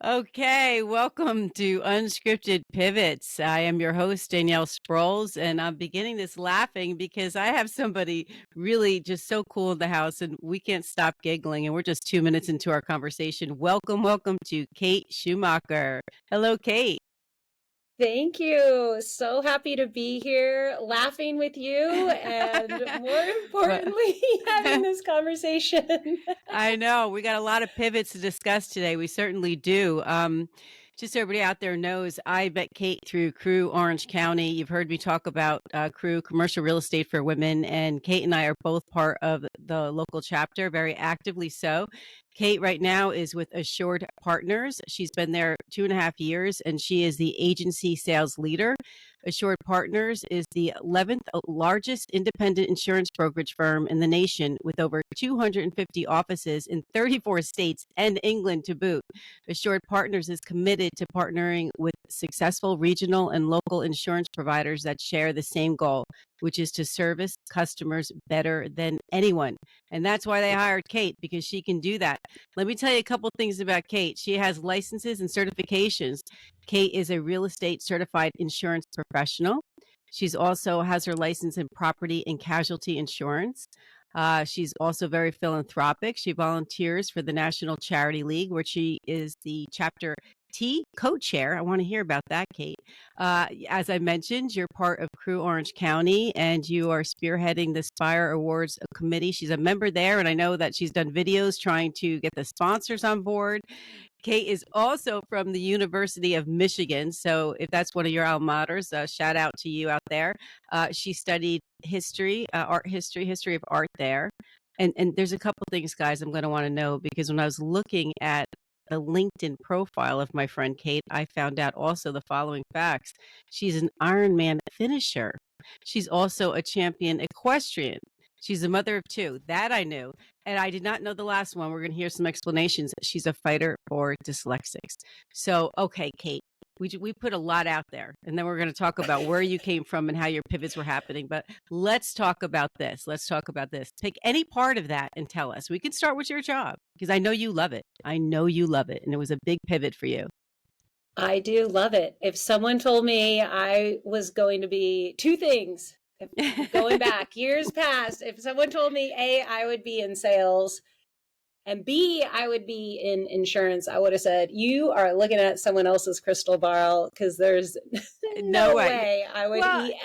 Okay, welcome to Unscripted Pivots. I am your host, Danielle Sproles, and I'm beginning this laughing because I have somebody really just so cool in the house and we can't stop giggling. And we're just 2 minutes into our conversation. Welcome to Kate Shoemaker. Hello, Kate. Thank you. So happy to be here laughing with you and more importantly, having this conversation. I know we got a lot of pivots to discuss today. We certainly do. Just so everybody out there knows, I met Kate through Crew Orange County. You've heard me talk about Crew Commercial Real Estate for Women, and Kate and I are both part of the local chapter, very actively so. Kate right now is with Assured Partners. She's been there 2.5 years, and she is the agency sales leader. Assured Partners is the 11th largest independent insurance brokerage firm in the nation with over 250 offices in 34 states and England to boot. Assured Partners is committed to partnering with successful regional and local insurance providers that share the same goal, which is to service customers better than anyone. And that's why they hired Kate, because she can do that. Let me tell you a couple things about Kate. She has licenses and certifications. Kate is a real estate certified insurance professional. She's also has her license in property and casualty insurance. She's also very philanthropic. She volunteers for the National Charity League, where she is the chapter T co-chair. I want to hear about that, Kate. As I mentioned, you're part of Crew Orange County and you are spearheading the Spire Awards Committee. She's a member there, and I know that she's done videos trying to get the sponsors on board. Kate is also from the University of Michigan. So if that's one of your alma maters, shout out to you out there. She studied history, art history of art there. And there's a couple things, guys, I'm going to want to know, because when I was looking at the LinkedIn profile of my friend Kate, I found out also the following facts. She's an Ironman finisher. She's also a champion equestrian. She's a mother of two. That I knew. And I did not know the last one. We're going to hear some explanations. She's a fighter for dyslexics. So, okay, Kate, we put a lot out there. And then we're going to talk about where you came from and how your pivots were happening. But let's talk about this. Take any part of that and tell us. We can start with your job, because I know you love it. And it was a big pivot for you. I do love it. If someone told me I was going to be two things, going back years past, if someone told me A, I would be in sales, and B, I would be in insurance, I would have said, you are looking at someone else's crystal ball, because there's no way I would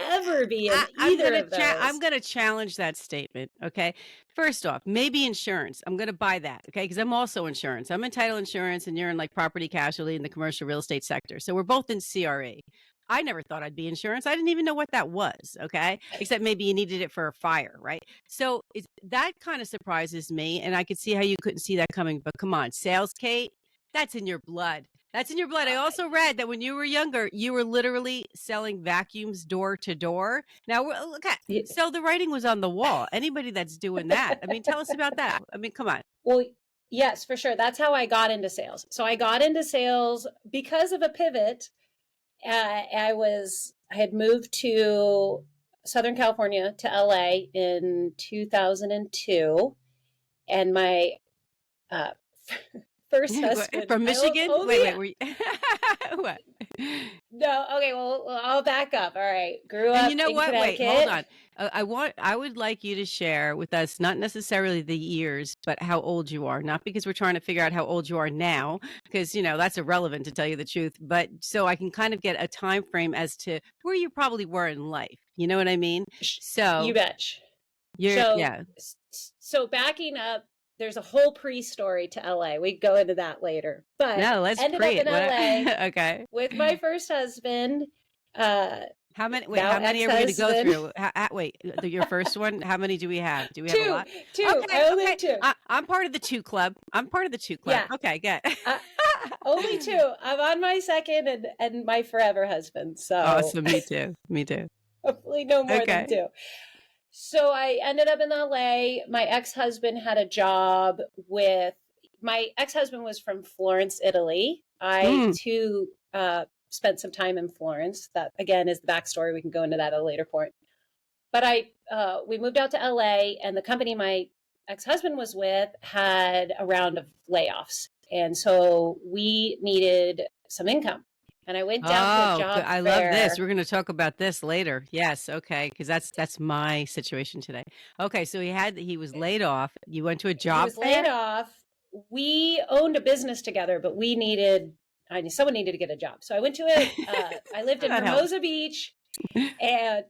ever be in either of those. I'm going to challenge that statement, okay? First off, maybe insurance. I'm going to buy that, okay? Because I'm also insurance. I'm in title insurance, and you're in like property casualty in the commercial real estate sector. So we're both in CRE. I never thought I'd be insurance. I didn't even know what that was, okay? Except maybe you needed it for a fire, right? So that kind of surprises me, and I could see how you couldn't see that coming. But come on, sales, Kate, that's in your blood. That's in your blood. I also read that when you were younger, you were literally selling vacuums door to door. Now, look at, so the writing was on the wall. Anybody that's doing that, I mean, tell us about that. I mean, come on. Well, yes, for sure. That's how I got into sales. So I got into sales because of a pivot. I had moved to Southern California, to LA in 2002, and my first husband from Michigan. Wait, were you... what? No, okay. Well, I'll back up. All right, grew up. And you know in what? Wait, Connecticut. hold on. I would like you to share with us, not necessarily the years, but how old you are. Not because we're trying to figure out how old you are now, because that's irrelevant, to tell you the truth. But so I can kind of get a time frame as to where you probably were in life. You know what I mean? So you betcha. So backing up, there's a whole pre-story to LA. We go into that later. But no, let's ended up in LA okay. with my first husband. How many are we going to go through? Wait, your first one? How many do we have? Do we have a lot? Two. Okay, only have two. I'm part of the two club. Yeah. Okay, good. Only two. I'm on my second and my forever husband. So awesome. Me too. Hopefully no more than two. So I ended up in LA. My ex-husband had a job my ex-husband was from Florence, Italy. I too spent some time in Florence. That again is the backstory. We can go into that at a later point. But we moved out to LA, and the company my ex-husband was with had a round of layoffs. And so we needed some income. And I went down to a Oh, job I love this. fair. We're going to talk about this later. Yes, okay, because that's my situation today. Okay, so he was laid off. You went to a He job was laid fair? off. We owned a business together, but someone needed to get a job. So I went to I lived in That helps. Hermosa Beach, and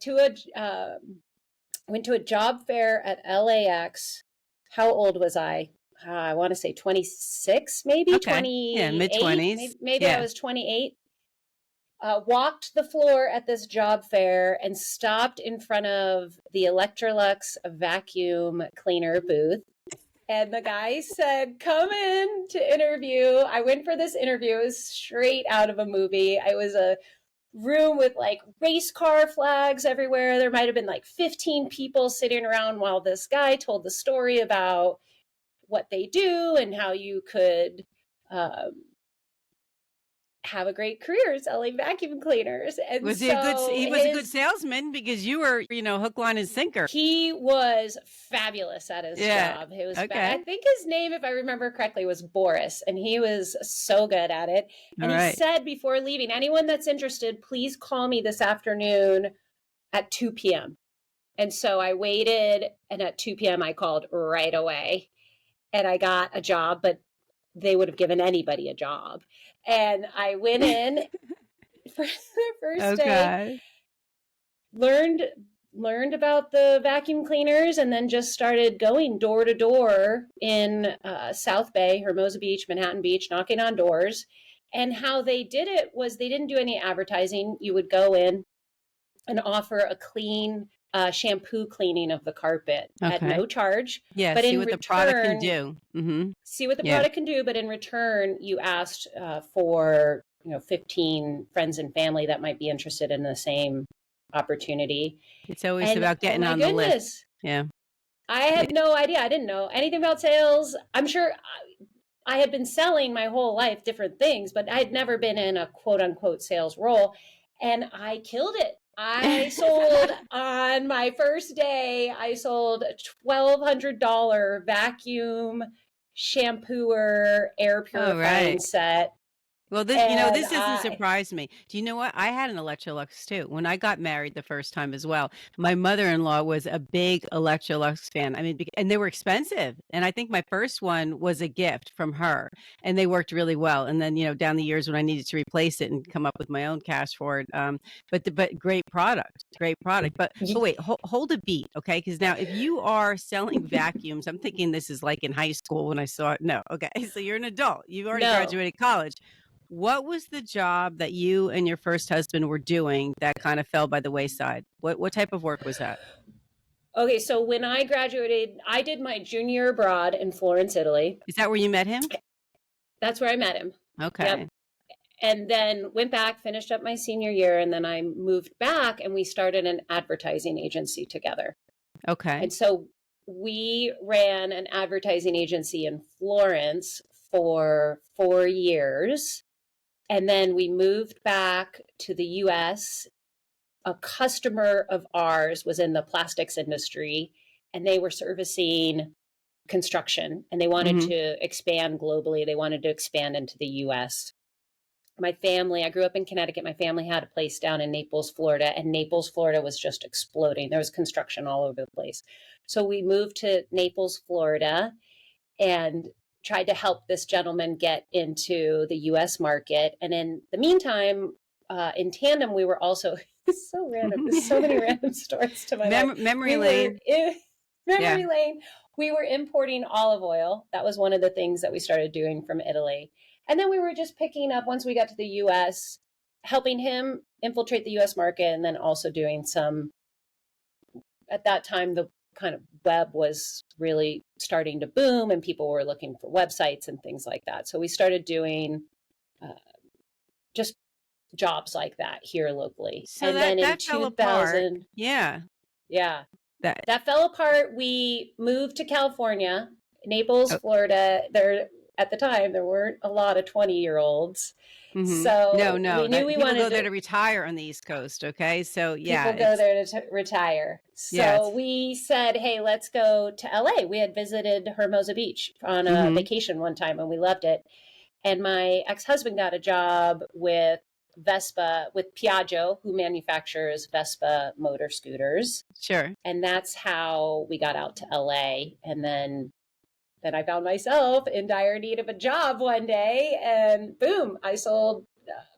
went to a job fair at LAX. How old was I? I want to say 26, maybe Okay. 28. Yeah, mid-20s. Maybe Yeah. I was 28. Walked the floor at this job fair and stopped in front of the Electrolux vacuum cleaner booth. And the guy said, come in to interview. I went for this interview. It was straight out of a movie. I was a room with like race car flags everywhere. There might have been like 15 people sitting around while this guy told the story about what they do and how you could have a great career selling vacuum cleaners. And Was he he was a good salesman because you were, hook, line, and sinker. He was fabulous at his job. It was okay. I think his name, if I remember correctly, was Boris, and he was so good at it. And he said before leaving, anyone that's interested, please call me this afternoon at 2 p.m. And so I waited, and at 2 p.m. I called right away, and I got a job, but they would have given anybody a job. And I went in for the first day, learned about the vacuum cleaners, and then just started going door to door in South Bay, Hermosa Beach, Manhattan Beach, knocking on doors. And how they did it was they didn't do any advertising. You would go in and offer a clean shampoo cleaning of the carpet at no charge. Yeah, but see what the product can do. See what the product can do, but in return, you asked for 15 friends and family that might be interested in the same opportunity. It's always about getting on the list. Yeah. I had no idea. I didn't know anything about sales. I'm sure I had been selling my whole life different things, but I had never been in a quote unquote sales role. And I killed it. I sold on my first day, I sold a $1,200 vacuum shampooer air purifying set. Well, this doesn't surprise me. Do you know what? I had an Electrolux too. When I got married the first time as well, my mother-in-law was a big Electrolux fan. I mean, and they were expensive. And I think my first one was a gift from her, and they worked really well. And then, down the years when I needed to replace it and come up with my own cash for it. But great product. But wait, hold a beat, okay? Because now if you are selling vacuums, I'm thinking this is like in high school when I saw it. No, okay. So you're an adult. You've already graduated college. What was the job that you and your first husband were doing that kind of fell by the wayside? What type of work was that? Okay, so when I graduated, I did my junior abroad in Florence, Italy. Is that where you met him? That's where I met him. Okay. Yep. And then went back, finished up my senior year, and then I moved back and we started an advertising agency together. Okay. And so we ran an advertising agency in Florence for 4 years. And then we moved back to the US. A customer of ours was in the plastics industry, and they were servicing construction, and they wanted to expand globally. They wanted to expand into the US. My family, I grew up in Connecticut. My family had a place down in Naples, Florida, and Naples, Florida was just exploding. There was construction all over the place. So we moved to Naples, Florida, and tried to help this gentleman get into the US market. And in the meantime, in tandem, we were also, it's so random, there's so many random stories to my life. Memory lane. Memory lane. We were importing olive oil. That was one of the things that we started doing from Italy. And then we were just picking up, once we got to the US, helping him infiltrate the US market, and then also doing some, at that time, the kind of web was really starting to boom and people were looking for websites and things like that. So we started doing just jobs like that here locally. So and then in 2000, that fell apart. We moved to California, Naples, Florida. At the time, there weren't a lot of 20-year-olds. So no, we knew we wanted to go there to retire on the East Coast. Okay, so people go there to retire. So we said, hey, let's go to LA. We had visited Hermosa Beach on a vacation one time and we loved it. And my ex-husband got a job with Vespa, with Piaggio, who manufactures Vespa motor scooters. Sure. And that's how we got out to LA. And then I found myself in dire need of a job one day, and boom, I sold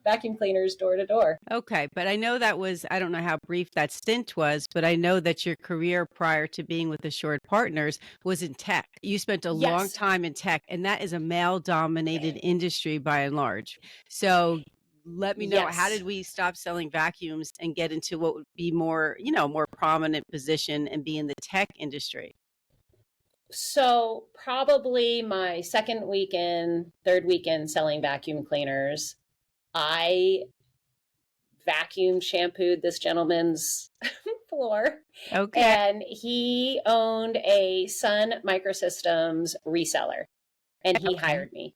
vacuum cleaners door to door. Okay. But I know that was, I don't know how brief that stint was, but I know that your career prior to being with Assured Partners was in tech. You spent a long Yes. time in tech, and that is a male dominated industry by and large. So let me know, how Yes. did we stop selling vacuums and get into what would be more, you know, more prominent position and be in the tech industry? So probably my second weekend, third weekend selling vacuum cleaners, I vacuumed, shampooed this gentleman's floor. Okay. And he owned a Sun Microsystems reseller, and he Okay. hired me.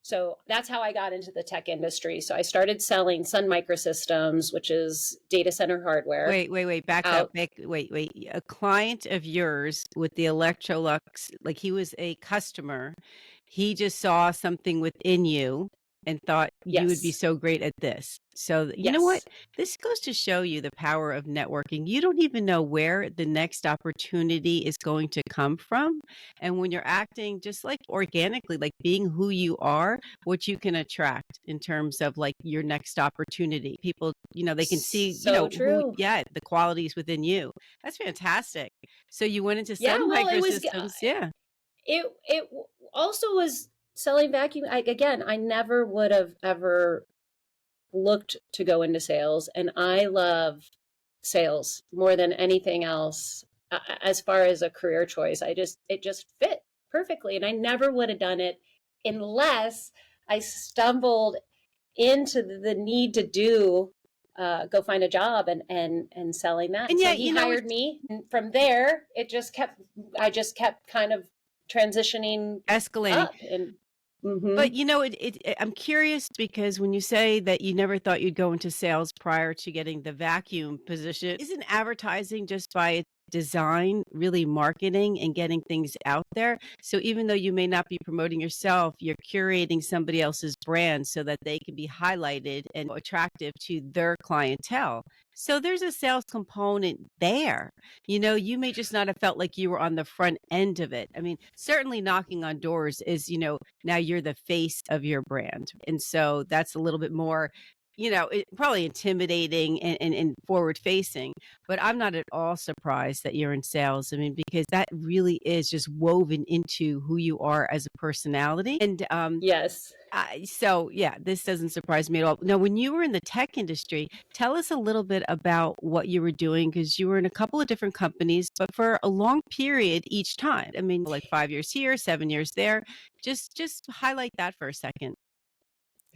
So that's how I got into the tech industry. So I started selling Sun Microsystems, which is data center hardware. Wait, back out. up. Wait. A client of yours with the Electrolux, like he was a customer. He just saw something within you and thought you would be Yes. so great at this. So, you know what? Yes. This goes to show you the power of networking. You don't even know where the next opportunity is going to come from. And when you're acting just like organically, like being who you are, what you can attract in terms of like your next opportunity. People, you know, they can see, you So know, who, true. yeah, the qualities within you. That's fantastic. So you went into Yeah, Sun well, Microsystems. Yeah. it also was selling vacuum. Again, I never would have ever looked to go into sales, and I love sales more than anything else. As far as a career choice, it just fit perfectly, and I never would have done it unless I stumbled into the need to do go find a job and selling that. And And so yet, he you know, hired me, and from there I just kept kind of transitioning escalating. up. And But you know, I'm curious because when you say that you never thought you'd go into sales prior to getting the vacuum position, isn't advertising just by its design really marketing and getting things out there? So even though you may not be promoting yourself, you're curating somebody else's brand so that they can be highlighted and attractive to their clientele. So there's a sales component there. You know, you may just not have felt like you were on the front end of it. I mean, certainly knocking on doors is, you know, now you're the face of your brand. And so that's a little bit more, you know, probably intimidating and forward facing. But I'm not at all surprised that you're in sales. I mean, because that really is just woven into who you are as a personality. And yes. so, yeah, this doesn't surprise me at all. Now, when you were in the tech industry, tell us a little bit about what you were doing because you were in a couple of different companies, but for a long period each time. I mean, like 5 years here, 7 years there. Just highlight that for a second.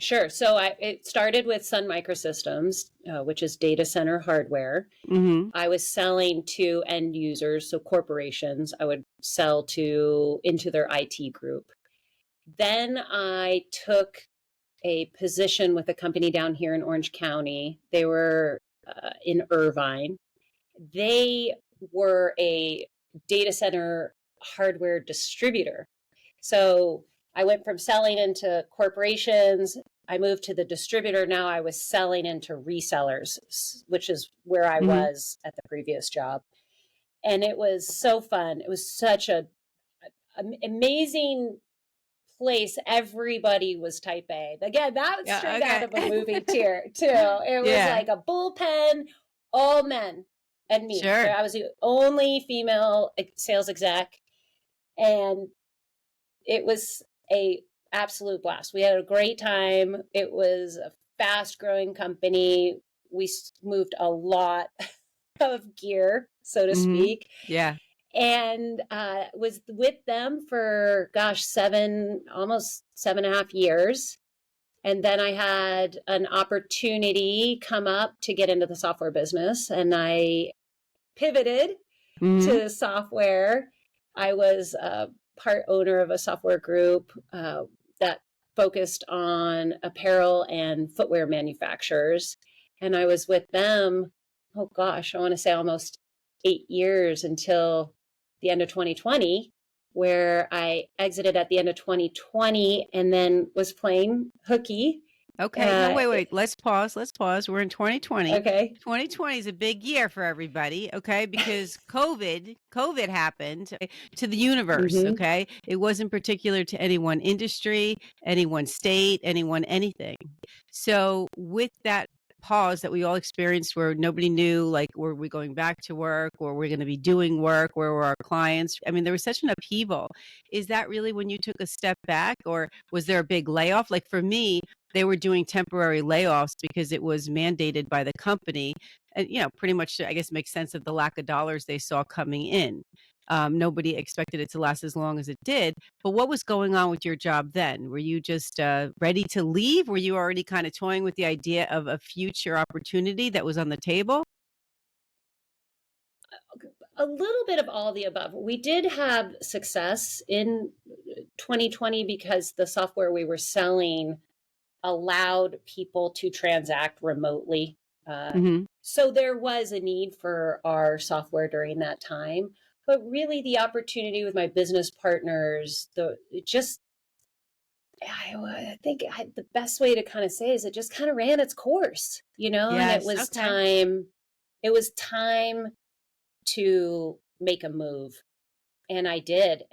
Sure. So it started with Sun Microsystems, which is data center hardware. Mm-hmm. I was selling to end users, so corporations. I would sell to into their IT group. Then I took a position with a company down here in Orange County. They were in Irvine. They were a data center hardware distributor. So I went from selling into corporations. I moved to the distributor. Now I was selling into resellers, which is where I Mm-hmm. was at the previous job. And it was so fun. It was such an amazing place. Everybody was type A. Again, that was Yeah. straight out of a Okay. movie too. It was Yeah. like a bullpen, all men and me. Sure. I was the only female sales exec, and it was a absolute blast. We had a great time. It was a fast growing company. We moved a lot of gear, so to Mm-hmm. speak, Yeah. and was with them for almost 7.5 years. And then I had an opportunity come up to get into the software business, and I pivoted Mm-hmm. to software. I was part owner of a software group that focused on apparel and footwear manufacturers. And I was with them, oh gosh, I want to say almost 8 years until the end of 2020. where I exited at the end of 2020 and then was playing hooky. Okay. No, wait. Let's pause. We're in 2020. Okay. 2020 is a big year for everybody, okay? Because COVID happened to the universe, okay? It wasn't particular to any one industry, any one state, anyone, anything. So with that pause that we all experienced where nobody knew, like, were we going back to work, or we're going to be doing work, where were our clients? I mean, there was such an upheaval. Is that really when you took a step back, or was there a big layoff? Like for me, they were doing temporary layoffs because it was mandated by the company. And, pretty much, I guess, makes sense of the lack of dollars they saw coming in. Nobody expected it to last as long as it did. But what was going on with your job then? Were you just ready to leave? Were you already kind of toying with the idea of a future opportunity that was on the table? A little bit of all the above. We did have success in 2020 because the software we were selling allowed people to transact remotely. So there was a need for our software during that time. But really, the opportunity with my business partners, I think the best way to kind of say is it just kind of ran its course, Yes, and it was okay. time. It was time to make a move, and I did.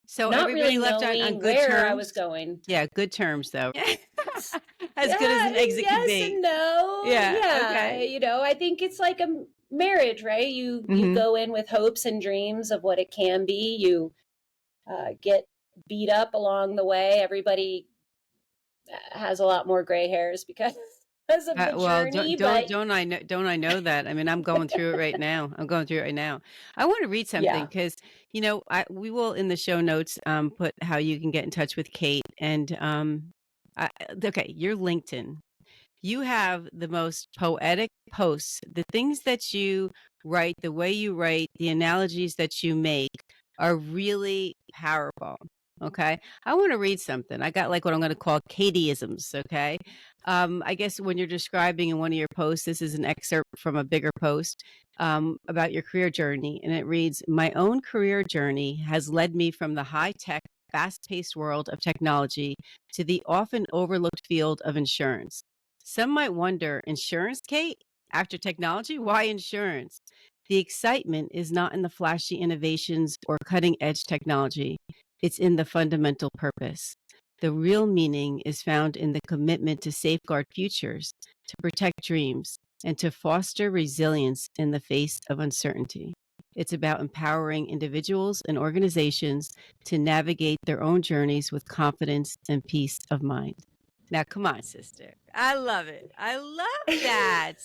So Not everybody really left on knowing good where terms? I was going. Yeah, good terms, though. As good as Yeah, an exit can yes be. and no. Yeah, Yeah, okay. I think it's like a marriage, right? You go in with hopes and dreams of what it can be. You get beat up along the way. Everybody has a lot more gray hairs because of the Well, journey, but don't I know that? I mean, I'm going through it right now. I want to read something yeah. because we will in the show notes put how you can get in touch with Kate and okay, your LinkedIn. You have the most poetic posts. The things that you write, the way you write, the analogies that you make are really powerful. Okay. I want to read something. I got like what I'm going to call Katieisms. Okay. I guess when you're describing in one of your posts, this is an excerpt from a bigger post about your career journey. And it reads, "My own career journey has led me from the high tech, fast paced world of technology to the often overlooked field of insurance. Some might wonder, insurance, Kate? After technology, why insurance? The excitement is not in the flashy innovations or cutting edge technology, it's in the fundamental purpose. The real meaning is found in the commitment to safeguard futures, to protect dreams, and to foster resilience in the face of uncertainty. It's about empowering individuals and organizations to navigate their own journeys with confidence and peace of mind." Now, come on, sister. I love it. I love that.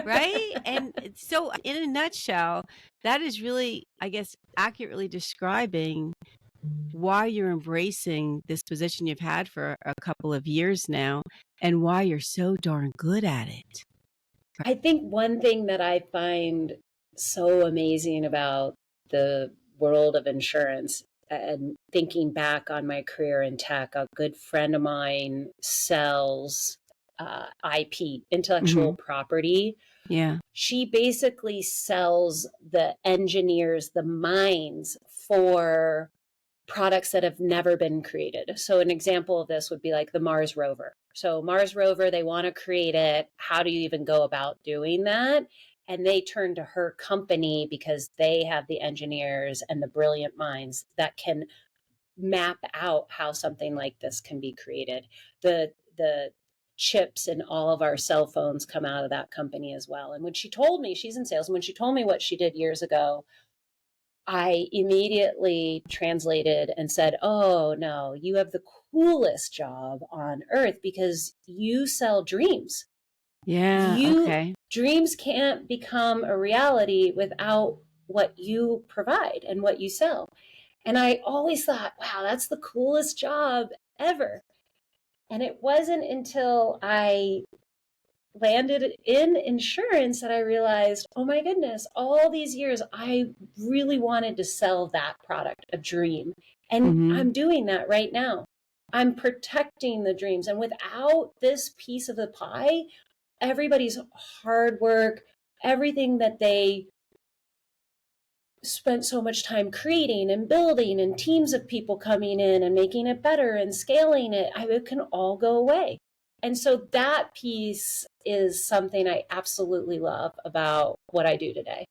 Right? And so, in a nutshell, that is really, I guess, accurately describing why you're embracing this position you've had for a couple of years now and why you're so darn good at it. I think one thing that I find so amazing about the world of insurance and thinking back on my career in tech, a good friend of mine sells IP, intellectual property. Yeah. She basically sells the engineers, the minds for products that have never been created. So an example of this would be like the Mars rover. So Mars rover, they want to create it. How do you even go about doing that? And they turn to her company because they have the engineers and the brilliant minds that can map out how something like this can be created. The chips in all of our cell phones come out of that company as well. And when she told me, she's in sales, and when she told me what she did years ago, I immediately translated and said, "Oh, no, you have the coolest job on earth because you sell dreams. Yeah. Okay. Dreams can't become a reality without what you provide and what you sell." And I always thought, wow, that's the coolest job ever. And it wasn't until I landed in insurance that I realized, oh my goodness, all these years I really wanted to sell that product, a dream. And I'm doing that right now. I'm protecting the dreams. And without this piece of the pie, everybody's hard work, everything that they spent so much time creating and building and teams of people coming in and making it better and scaling it, it can all go away. And so that piece is something I absolutely love about what I do today.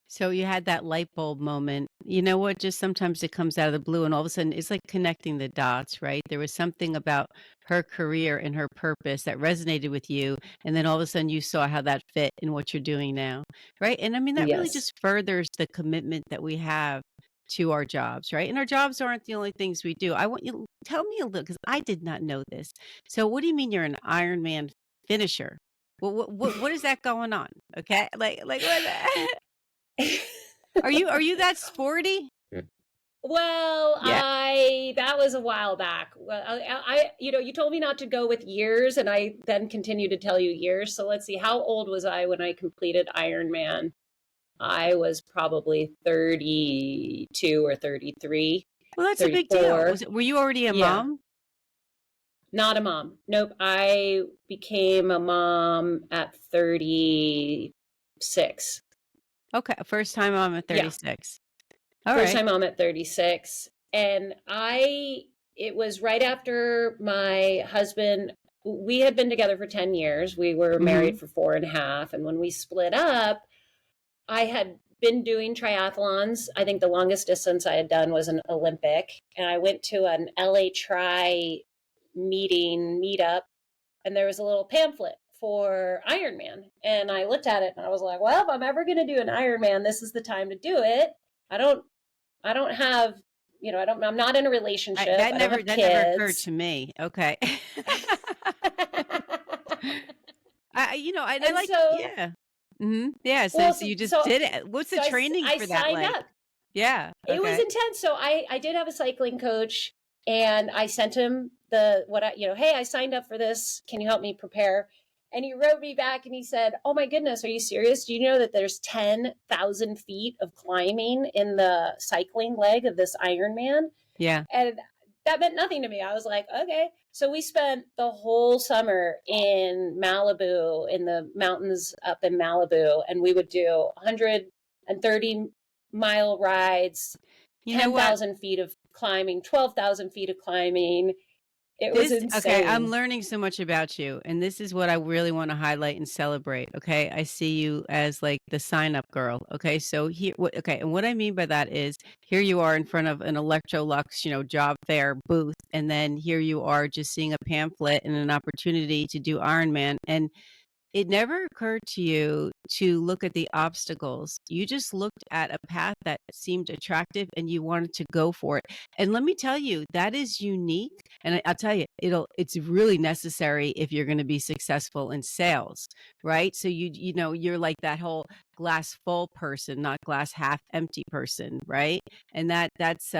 So you had that light bulb moment. You know what? Just sometimes it comes out of the blue, and all of a sudden it's like connecting the dots, right? There was something about her career and her purpose that resonated with you. And then all of a sudden you saw how that fit in what you're doing now, right? And I mean, that really Yes. just furthers the commitment that we have to our jobs, right? And our jobs aren't the only things we do. I want you to tell me a little, because I did not know this. So, what do you mean you're an Ironman finisher? What is that going on? Okay, like what? Are you that sporty? Well, Yeah. that was a while back. Well, you told me not to go with years, and I then continue to tell you years. So let's see, how old was I when I completed Ironman? I was probably 32 or 33, Well, that's a big deal. 34. Were you already a Yeah, mom? not a mom. Nope. I became a mom at 36. Okay, first time mom at Yeah. 36. All First right. time mom at 36. And it was right after my husband, we had been together for 10 years. We were married for 4.5. And when we split up, I had been doing triathlons. I think the longest distance I had done was an Olympic. And I went to an LA Tri meetup, and there was a little pamphlet for Ironman. And I looked at it and I was like, well, if I'm ever going to do an Ironman, this is the time to do it. I don't have, I'm not in a relationship. That I don't never have that never occurred kids. to me. Okay. I And like, so, yeah. Yeah, so well, so you just so, did it. What's the so training I for that signed like? up. Yeah, It was okay. intense. So I did have a cycling coach, and I sent him hey, I signed up for this. Can you help me prepare? And he wrote me back and he said, oh my goodness, are you serious? Do you know that there's 10,000 feet of climbing in the cycling leg of this Ironman? Yeah. And that meant nothing to me. I was like, okay. So we spent the whole summer in Malibu, in the mountains up in Malibu, and we would do 130-mile rides, You know what? 10,000 feet of climbing, 12,000 feet of climbing. It was Okay, I'm insane. learning so much about you, and this is what I really want to highlight and celebrate. Okay, I see you as like the sign up girl. Okay, so okay, and what I mean by that is here you are in front of an Electrolux, job fair booth, and then here you are just seeing a pamphlet and an opportunity to do Ironman, and it never occurred to you to look at the obstacles. You just looked at a path that seemed attractive and you wanted to go for it. And let me tell you, that is unique. And I'll tell you, it's really necessary if you're going to be successful in sales, right? So you're like that whole glass full person, not glass half empty person, right? And that's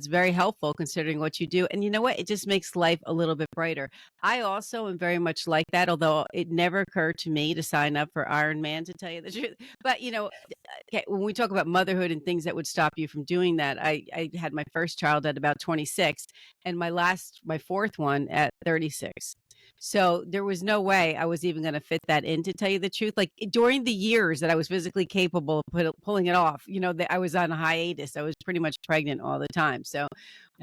very helpful considering what you do. And you know what? It just makes life a little bit brighter. I also am very much like that, although it never occurred to me to sign up for Ironman, to tell you the truth. But okay, when we talk about motherhood and things that would stop you from doing that, I had my first child at about 26, and my fourth one at 36. So there was no way I was even going to fit that in, to tell you the truth. Like during the years that I was physically capable of pulling it off, that I was on a hiatus. I was pretty much pregnant all the time. So,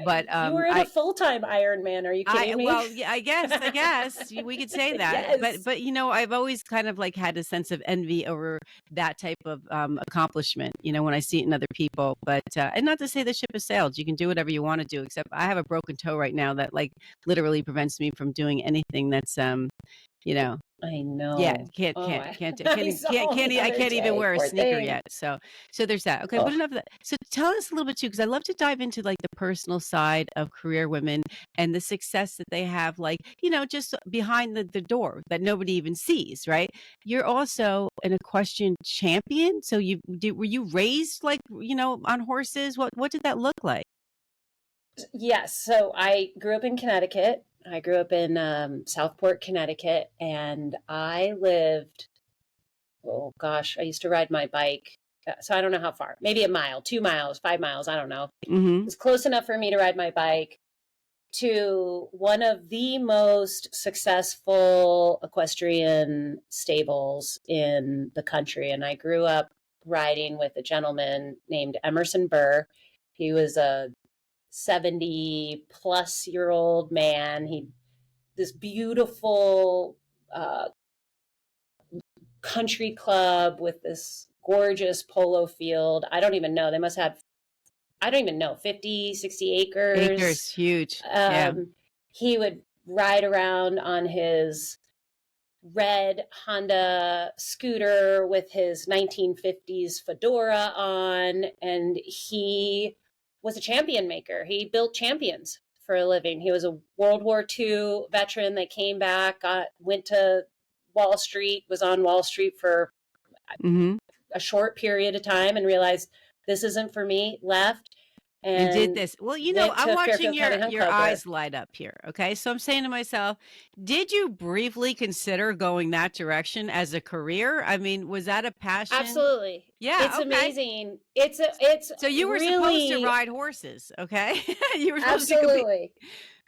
but You were in a full-time Ironman. Are you kidding me? well, yeah, I guess we could say that, but Yes. I've always kind of like had a sense of envy over that type of accomplishment, when I see it in other people. But and not to say the ship has sailed. You can do whatever you want to do, except I have a broken toe right now that like literally prevents me from doing anything that's you know I yeah, know. can't Oh, can't can't I can't can't saw can't the e I other can't even day. wear a Poor sneaker thing. yet. So there's that. Okay, but Oh, enough of that. So tell us a little bit too, because I love to dive into like the personal side of career women and the success that they have, like, just behind the door that nobody even sees, right? You're also an equestrian champion. So were you raised like, on horses? What did that look like? yes. So I grew up in Connecticut. I grew up in Southport, Connecticut, and I lived, oh gosh, I used to ride my bike. So I don't know how far, maybe a mile, 2 miles, 5 miles, I don't know. It Mm-hmm. was close enough for me to ride my bike to one of the most successful equestrian stables in the country. And I grew up riding with a gentleman named Emerson Burr. He was a 70-plus-year-old man. This beautiful country club with this gorgeous polo field. I don't even know. They must have, 50, 60 acres. Acres, huge. Yeah. He would ride around on his red Honda scooter with his 1950s fedora on, and he was a champion maker. He built champions for a living. He was a World War II veteran that came back, went to Wall Street, was on Wall Street for a short period of time and realized this isn't for me, left. And did this. Well, I'm watching your eyes light up here. Okay. So I'm saying to myself, did you briefly consider going that direction as a career? I mean, was that a passion? Absolutely. Yeah. It's amazing. So you were really, supposed to ride horses. Okay. You were supposed absolutely.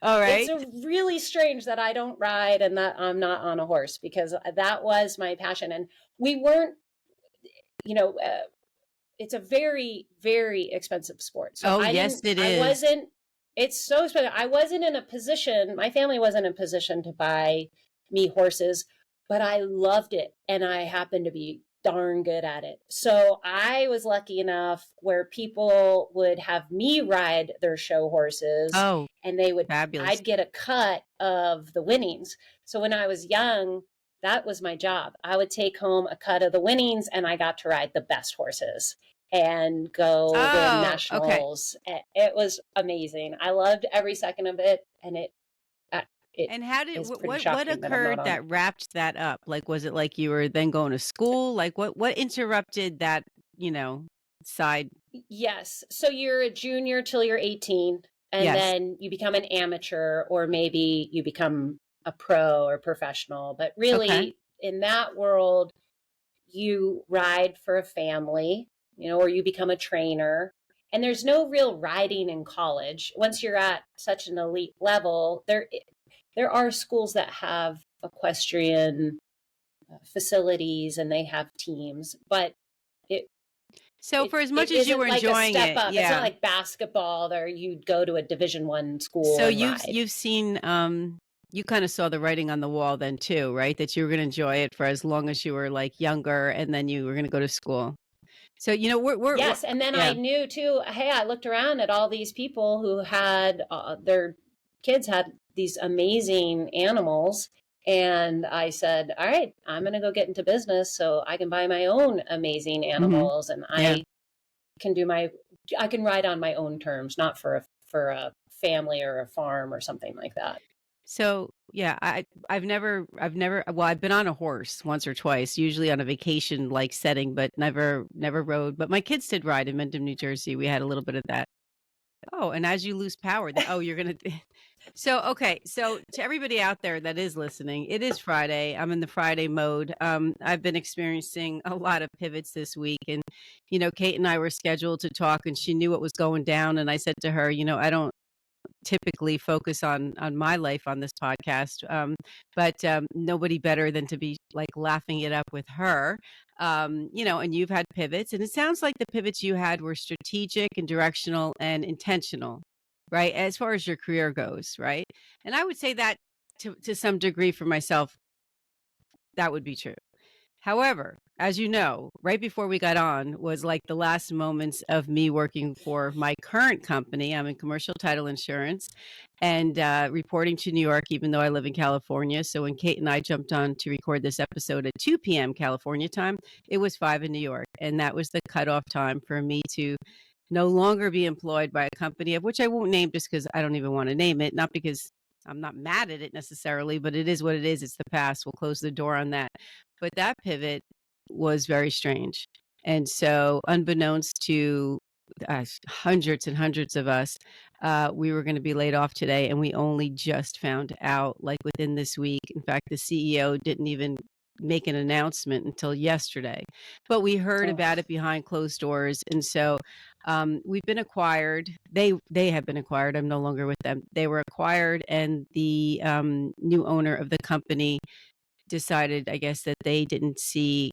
All right. It's really strange that I don't ride and that I'm not on a horse, because that was my passion. And we weren't, it's a very, very expensive sport. So yes, it is. It's so expensive. I wasn't in a position, my family wasn't in a position to buy me horses, but I loved it. And I happened to be darn good at it. So I was lucky enough where people would have me ride their show horses. Oh, and they would, fabulous. I'd get a cut of the winnings. So when I was young, that was my job. I would take home a cut of the winnings, and I got to ride the best horses and go win nationals. Okay. It was amazing. I loved every second of it. And and how did what occurred that wrapped that up? Like, was it like you were then going to school? Like, what interrupted that, side? Yes. So you're a junior till you're 18, and then you become an amateur, or maybe you become a pro or professional. But really, in that world, you ride for a family, or you become a trainer. And there's no real riding in college. Once you're at such an elite level, there are schools that have equestrian facilities and they have teams, but for as much as you were enjoying it, it's not like basketball or you'd go to a Division I school. So you've seen, you kind of saw the writing on the wall then too, right? That you were going to enjoy it for as long as you were like younger, and then you were going to go to school. So, yes. And then I knew too, hey, I looked around at all these people who had their kids had these amazing animals. And I said, all right, I'm going to go get into business so I can buy my own amazing animals. And I can ride on my own terms, not for a family or a farm or something like that. So yeah, I've been on a horse once or twice, usually on a vacation like setting, but never rode. But my kids did ride in Mendham, New Jersey. We had a little bit of that. Oh, and as you lose power, you're gonna. So so to everybody out there that is listening, it is Friday. I'm in the Friday mode. I've been experiencing a lot of pivots this week, and Kate and I were scheduled to talk, and she knew what was going down, and I said to her, I don't typically focus on my life on this podcast, but nobody better than to be like laughing it up with her. And you've had pivots, and it sounds like the pivots you had were strategic and directional and intentional, right, as far as your career goes, right? And I would say that to some degree for myself, that would be true. However, as you know, right before we got on was like the last moments of me working for my current company. I'm in commercial title insurance and reporting to New York, even though I live in California. So when Kate and I jumped on to record this episode at 2 p.m. California time, it was 5 in New York. And that was the cutoff time for me to no longer be employed by a company, of which I won't name just because I don't even want to name it, not because I'm not mad at it necessarily, but it is what it is. It's the past. We'll close the door on that. But that pivot was very strange. And so unbeknownst to hundreds and hundreds of us, we were going to be laid off today. And we only just found out like within this week. In fact, the CEO didn't even make an announcement until yesterday, but we heard about it behind closed doors. And so we've been acquired. They have been acquired. I'm no longer with them. They were acquired, and the new owner of the company decided, I guess, that they didn't see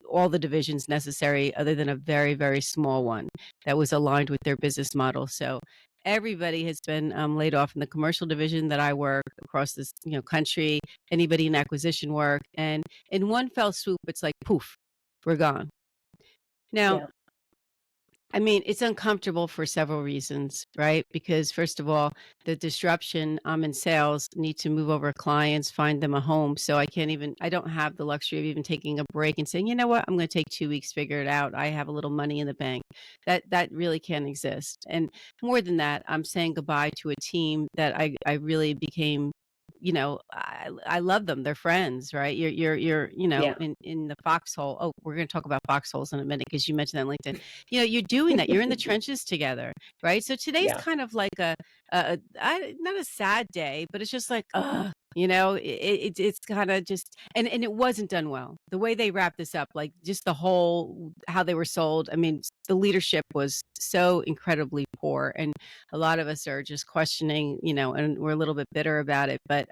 all the divisions necessary other than a very, very small one that was aligned with their business model. So everybody has been laid off in the commercial division that I work across this country, anybody in acquisition work. And in one fell swoop, it's like, poof, we're gone. Now, Yeah. I mean, it's uncomfortable for several reasons, right? Because first of all, the disruption, I'm in sales, need to move over clients, find them a home. So I don't have the luxury of even taking a break and saying, you know what, I'm going to take 2 weeks, figure it out. I have a little money in the bank. That really can't exist. And more than that, I'm saying goodbye to a team that I really became, I love them. They're friends, right? You're, Yeah. in the foxhole. Oh, we're going to talk about foxholes in a minute because you mentioned that on LinkedIn. You're doing that. You're in the trenches together, right? So today's Yeah. kind of like not a sad day, but it's just like, it's kind of just, and it wasn't done well. The way they wrapped this up, like just the whole, how they were sold. I mean, the leadership was so incredibly poor. And a lot of us are just questioning, and we're a little bit bitter about it. But,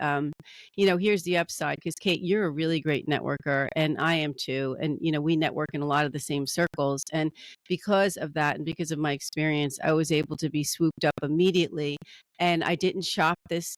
here's the upside because Kate, you're a really great networker and I am too. And, we network in a lot of the same circles. And because of that and because of my experience, I was able to be swooped up immediately. And I didn't shop this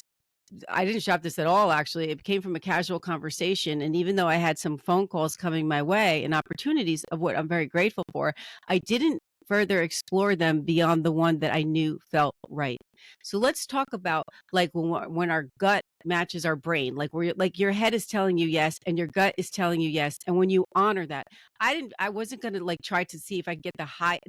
at all, actually. It came from a casual conversation. And even though I had some phone calls coming my way and opportunities of what I'm very grateful for, I didn't further explore them beyond the one that I knew felt right. So let's talk about like when our gut matches our brain, like where like your head is telling you yes and your gut is telling you yes. And when you honor that, I wasn't going to like try to see if I get the high,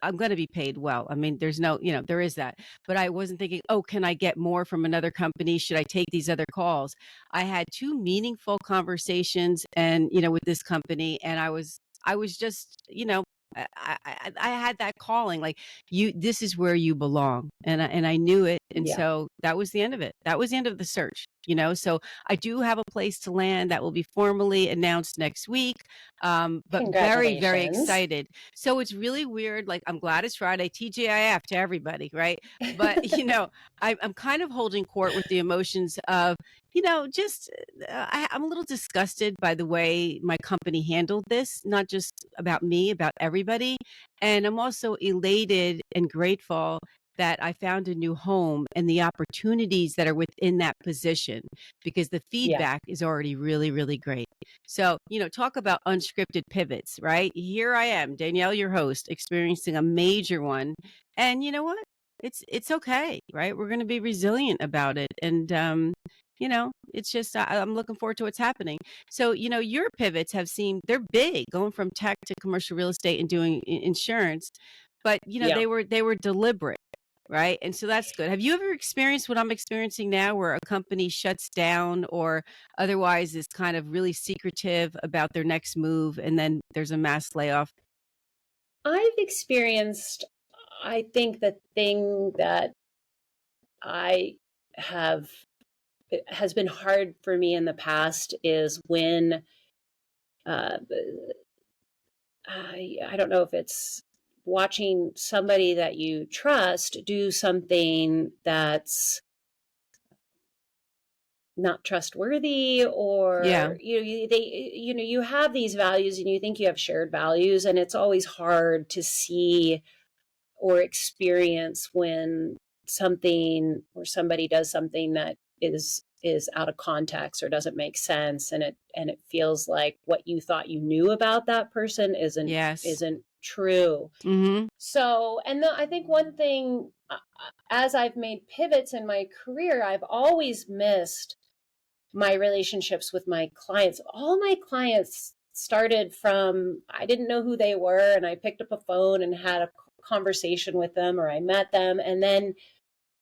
I'm going to be paid well. I mean, there's no, there is that, but I wasn't thinking, oh, can I get more from another company? Should I take these other calls? I had two meaningful conversations and, with this company. And I was just, I had that calling, like this is where you belong. And I knew it. And Yeah. so that was the end of it. That was the end of the search, so I do have a place to land that will be formally announced next week. But very, very Congratulations. excited. So it's really weird. Like, I'm glad it's Friday, TGIF to everybody, right? But, I'm kind of holding court with the emotions of, just I'm a little disgusted by the way my company handled this, not just about me, about everybody. And I'm also elated and grateful that I found a new home and the opportunities that are within that position because the Yeah. feedback is already really, really great. So, talk about unscripted pivots, right? Here I am, Danielle, your host, experiencing a major one. And you know what? It's okay, right? We're going to be resilient about it. And it's just I'm looking forward to what's happening. So, your pivots have seemed they're big, going from tech to commercial real estate and doing insurance, but Yeah. they were deliberate, right? And so that's good. Have you ever experienced what I'm experiencing now, where a company shuts down or otherwise is kind of really secretive about their next move, and then there's a mass layoff? I've experienced, I think the thing that I have it has been hard for me in the past is when uh, I don't know if it's watching somebody that you trust do something that's not trustworthy, Yeah, or you have these values and you think you have shared values, and it's always hard to see or experience when something or somebody does something that is out of context or doesn't make sense, and it feels like what you thought you knew about that person yes. isn't true. Mm-hmm. So, I think one thing, as I've made pivots in my career, I've always missed my relationships with my clients. All my clients started from, I didn't know who they were, and I picked up a phone and had a conversation with them, or I met them, and then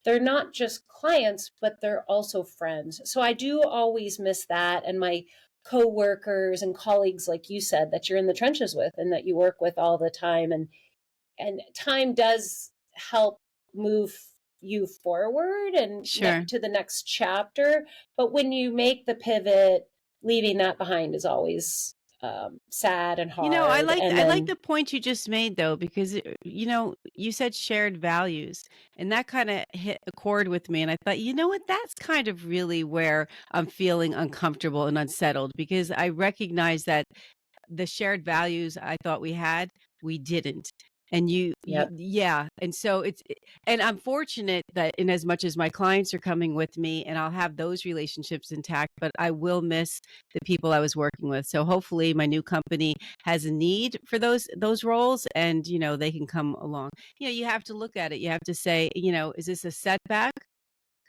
they're not just clients, but they're also friends. So I do always miss that, and my coworkers and colleagues, like you said, that you're in the trenches with and that you work with all the time. And time does help move you forward and Sure. to the next chapter. But when you make the pivot, leaving that behind is always sad and I hard. And I like then, the point you just made though, because you said shared values, and that kind of hit a chord with me. And I thought, you know what, that's kind of really where I'm feeling uncomfortable and unsettled because I recognize that the shared values I thought we had, we didn't. And Yep. yeah. And so and I'm fortunate that in as much as my clients are coming with me and I'll have those relationships intact, but I will miss the people I was working with. So hopefully my new company has a need for those roles and, they can come along. You have to look at it. You have to say, is this a setback?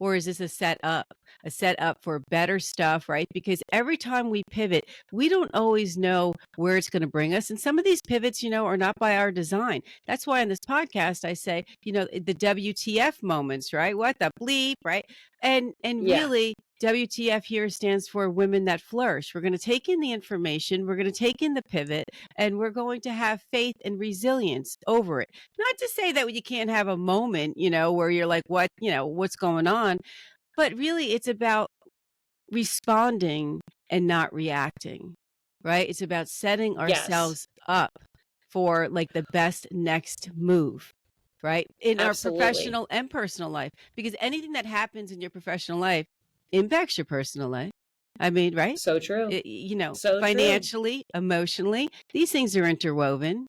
Or is this a setup for better stuff, right? Because every time we pivot, we don't always know where it's going to bring us. And some of these pivots, are not by our design. That's why in this podcast, I say, the WTF moments, right? What the bleep, right? And Yeah. really, WTF here stands for Women That Flourish. We're going to take in the information, we're going to take in the pivot, and we're going to have faith and resilience over it. Not to say that you can't have a moment, where you're like, what's going on? But really, it's about responding and not reacting, right? It's about setting Yes. ourselves up for like the best next move, right? In our Absolutely. professional and personal life, because anything that happens in your professional life impacts your personal life. I mean, right? So true. So true. Financially, emotionally, these things are interwoven,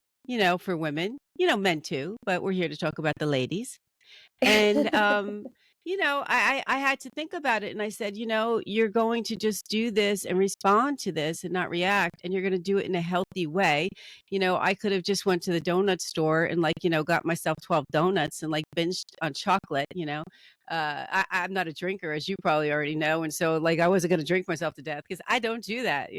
for women, men too, but we're here to talk about the ladies. And I had to think about it and I said, you're going to just do this and respond to this and not react, and you're going to do it in a healthy way. I could have just went to the donut store and got myself 12 donuts and binged on chocolate. I'm not a drinker, as you probably already know, and so I wasn't going to drink myself to death because I don't do that.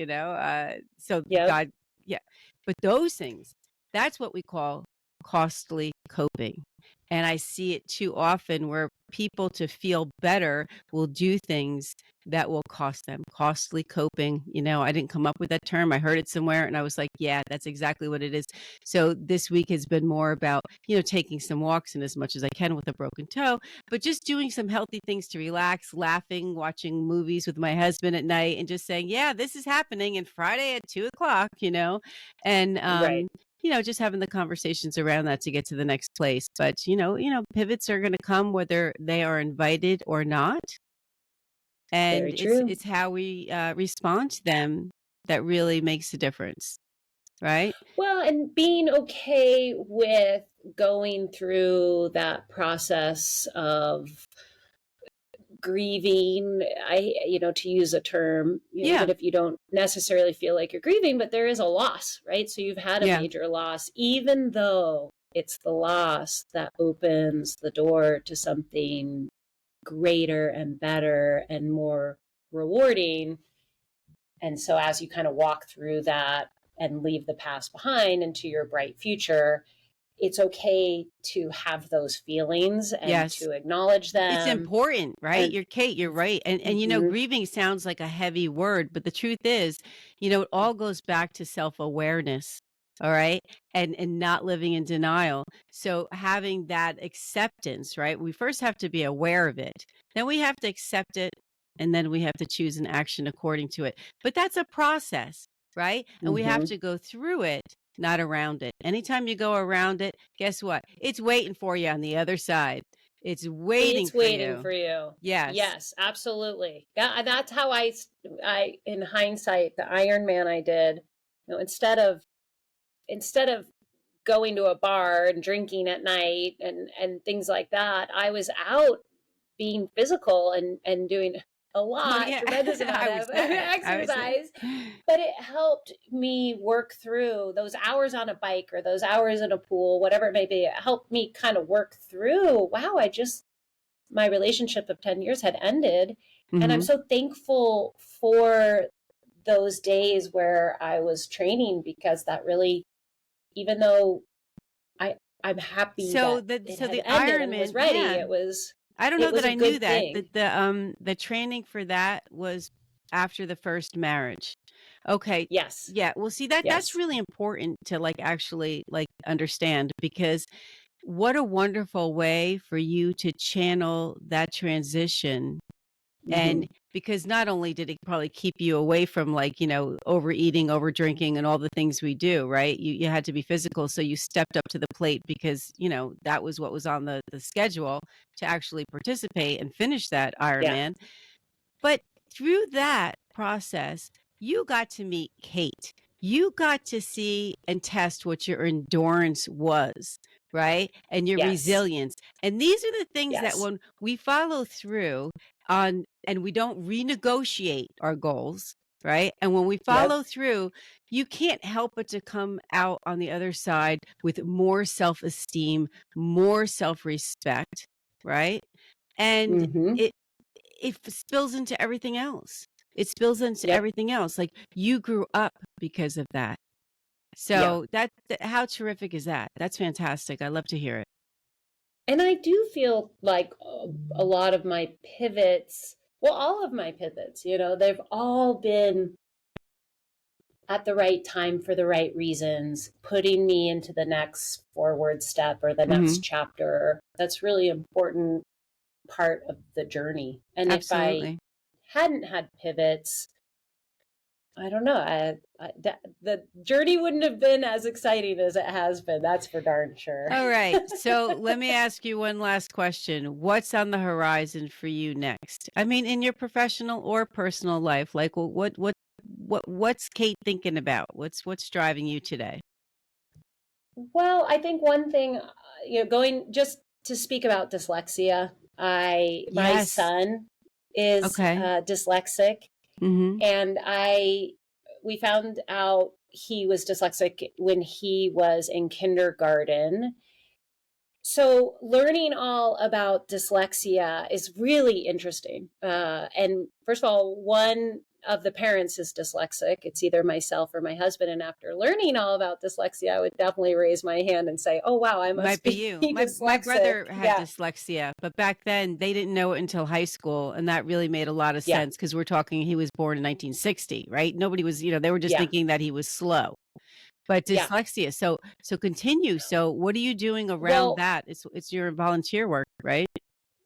So Yep. God, yeah. But those things, that's what we call costly coping. And I see it too often where people, to feel better, will do things that will cost them. Costly coping. I didn't come up with that term. I heard it somewhere and I was like, yeah, that's exactly what it is. So this week has been more about, taking some walks in as much as I can with a broken toe, but just doing some healthy things to relax, laughing, watching movies with my husband at night and just saying, yeah, this is happening. And Friday at 2 o'clock, and, Right. just having the conversations around that to get to the next place. But, pivots are going to come whether they are invited or not. Very And it's, true. it's how we respond to them that really makes a difference. Right. Well, and being okay with going through that process of grieving, to use a term, Yeah. even if you don't necessarily feel like you're grieving, but there is a loss, right? So you've had a Yeah. major loss, even though it's the loss that opens the door to something greater and better and more rewarding. And so as you kind of walk through that and leave the past behind into your bright future, it's okay to have those feelings and Yes. to acknowledge It's them. important, right? And You're right. And mhm, grieving sounds like a heavy word, but the truth is, it all goes back to self-awareness. All right. And not living in denial. So having that acceptance, right? We first have to be aware of it. Then we have to accept it. And then we have to choose an action according to it. But that's a process, right? And we have mhm. to go through it, not around it. Anytime you go around it, guess what? It's waiting for you on the other side. It's waiting It's for waiting you. for you. Yes. Yes, absolutely. That's how in hindsight, the Ironman I did, instead of going to a bar and drinking at night and things like that, I was out being physical and doing a Oh, lot, yeah. tremendous amount I was of there. I was there. exercise, but it helped me work through those hours on a bike or those hours in a pool, whatever it may be. It helped me kind of work through, wow, my relationship of 10 years had ended. And I'm Hmm. so thankful for those days where I was training, because that really, even though I I'm happy So that the it so had the ended and was Ironman, ready, yeah. it was I don't it know was that a I knew good that. thing. The training for that was after the first marriage. Okay. Yes. Yeah. Well, see, that's Yes. really important to actually understand, because what a wonderful way for you to channel that transition. And Mhm. because not only did it probably keep you away from overeating, over drinking, and all the things we do, right? You had to be physical. So you stepped up to the plate because, that was what was on the schedule to actually participate and finish that Yeah. Ironman. But through that process, you got to meet Kate. you got to see and test what your endurance was, right? And your Yes. resilience. And these are the things that Yes. when we follow through on and we don't renegotiate our goals, right? And when we Yep. follow through, you can't help but to come out on the other side with more self-esteem, more self-respect, right? And Mm-hmm. it spills into everything else. It spills into Yep. everything else. Like you grew up because of that. Yeah. So how terrific is that? That's fantastic. I love to hear it. And I do feel like a lot of my pivots, well, all of my pivots, they've all been at the right time for the right reasons, putting me into the next forward step or the Hmm. next chapter. That's really important part of the journey. And if I Absolutely. hadn't had pivots, I don't know. The journey wouldn't have been as exciting as it has been. That's for darn sure. All right. So let me ask you one last question. What's on the horizon for you next? I mean, in your professional or personal life, like what's Kate thinking about? What's driving you today? Well, I think one thing, going just to speak about dyslexia, my Yes. son is Okay. dyslexic, Mm-hmm. and we found out he was dyslexic when he was in kindergarten. So learning all about dyslexia is really interesting. And first of all, one of the parents is dyslexic. It's either myself or my husband. And after learning all about dyslexia, I would definitely raise my hand and say, "Oh wow, I must Might be be you. My dyslexic." brother had Yeah, dyslexia, but back then they didn't know it until high school, and that really made a lot of yeah, sense because we're talking he was born in 1960, right? Nobody was, they were just yeah, thinking that he was slow. But yeah. dyslexia, so continue. So what are you doing around Well, that? It's your volunteer work, right?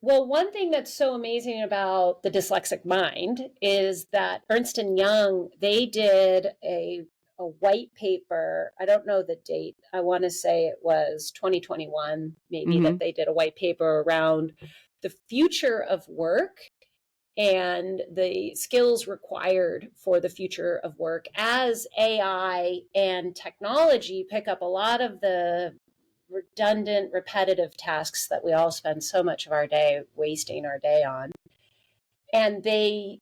Well, one thing that's so amazing about the dyslexic mind is that Ernst and Young, they did a white paper. I don't know the date. I want to say it was 2021, maybe, Mm-hmm. that they did a white paper around the future of work and the skills required for the future of work as AI and technology pick up a lot of the redundant, repetitive tasks that we all spend so much of our day wasting our day on. And they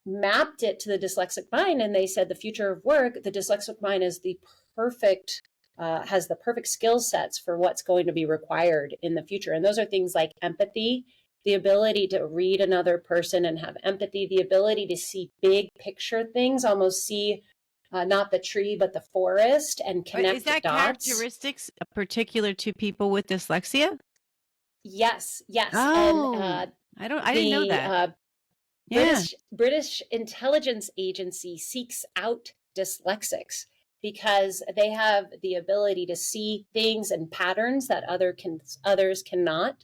mapped it to the dyslexic mind, and they said the future of work, the dyslexic mind is the perfect has the perfect skill sets for what's going to be required in the future. And those are things like empathy, the ability to read another person and have empathy, the ability to see big picture things, almost see not the tree, but the forest and Is connect that dots. characteristics particular to people with dyslexia? Yes, yes. And Oh, I didn't know the that. Yeah. British intelligence agency seeks out dyslexics because they have the ability to see things and patterns that others cannot.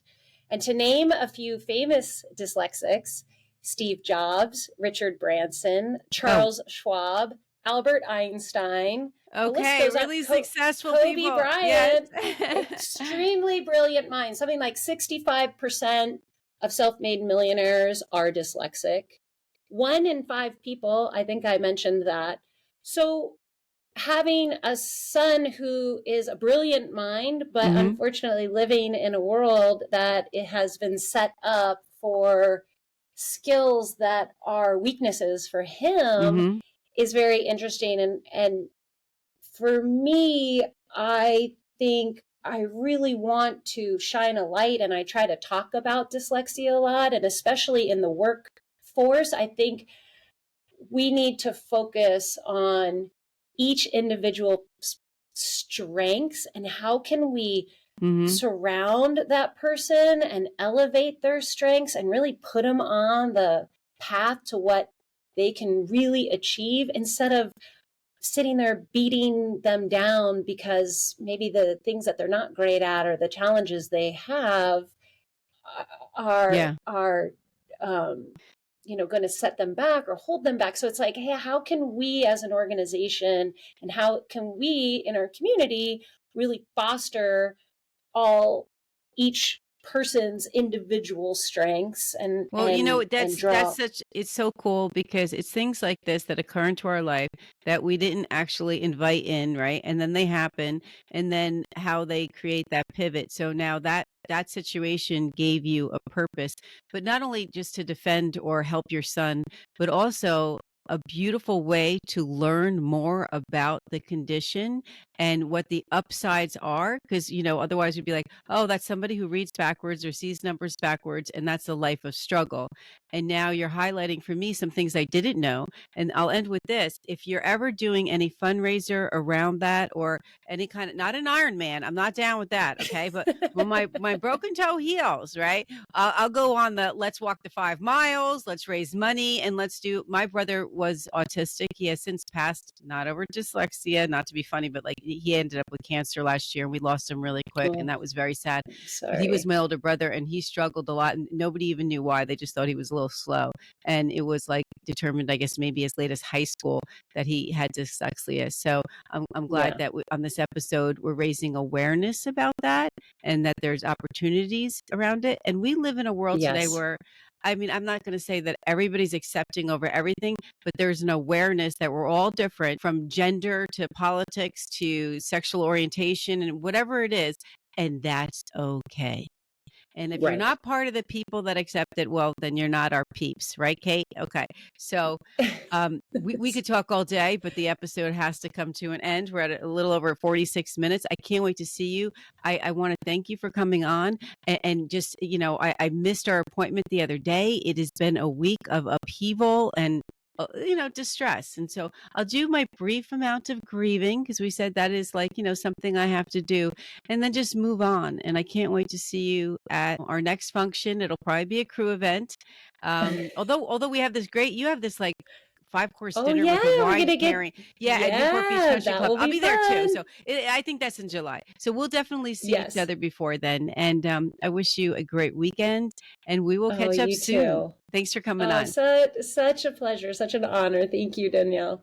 And to name a few famous dyslexics, Steve Jobs, Richard Branson, Oh, Charles Schwab, Albert Einstein, the list okay. goes up. Really successful Kobe people. Yes. Bryant, extremely brilliant minds. Something like 65% of self-made millionaires are dyslexic. 1 in 5 people, I think I mentioned that. So having a son who is a brilliant mind, but Mm-hmm. unfortunately living in a world that it has been set up for skills that are weaknesses for him Mm-hmm. is very interesting. And for me, I think I really want to shine a light, and I try to talk about dyslexia a lot, and especially in the workforce. I think we need to focus on each individual strengths and how can we Mm-hmm. surround that person and elevate their strengths and really put them on the path to what they can really achieve instead of sitting there beating them down because maybe the things that they're not great at or the challenges they have Yeah. are going to set them back or hold them back. So it's like, hey, how can we as an organization and how can we in our community really foster all each person's individual strengths Well, you know, and that's draw. such it's so cool because it's things like this that occur into our life that we didn't actually invite in, right? And then they happen, and then how they create that pivot. So now that situation gave you a purpose, but not only just to defend or help your son, but also a beautiful way to learn more about the condition and what the upsides are. Because, you know, otherwise we'd be like, oh, that's somebody who reads backwards or sees numbers backwards, and that's a life of struggle. And now you're highlighting for me some things I didn't know. And I'll end with this. If you're ever doing any fundraiser around that or any kind of, not an Ironman, I'm not down with that. Okay. But when my broken toe heals, right? I'll go on the let's walk the 5 miles, let's raise money, and let's do. My brother was autistic. He has since passed, not over dyslexia, not to be funny, but like he ended up with cancer last year and we lost him really quick. And Oh, that was very sad. But he was sorry. my older brother and he struggled a lot and nobody even knew why. They just thought he was a little slow. And it was like determined, I guess, maybe as late as high school that he had dyslexia. So I'm glad Yeah. that on this episode, we're raising awareness about that and that there's opportunities around it. And we live in a world today Yes. where, I mean, I'm not going to say that everybody's accepting over everything, but there's an awareness that we're all different from gender to politics to sexual orientation and whatever it is. And that's okay. And if you're Right. not part of the people that accept it, well, then you're not our peeps, right, Kate? Okay. So we could talk all day, but the episode has to come to an end. We're at a little over 46 minutes. I can't wait to see you. I want to thank you for coming on. And just, you know, I missed our appointment the other day. It has been a week of upheaval and, you know, distress. And so I'll do my brief amount of grieving because we said that is like, you know, something I have to do and then just move on. And I can't wait to see you at our next function. It'll probably be a crew event. Although we have this great, you have this like 5 course Oh dinner yeah, with a we're wine gonna get, pairing. Yeah, at Newport Beach yeah, Country that Club. will I'll be be there too. fun. So I think that's in July. So we'll definitely see each Yes. other before then. And I wish you a great weekend and we will Oh, catch up you soon. too. Thanks for coming Oh, on. such a pleasure, such an honor. Thank you, Danielle.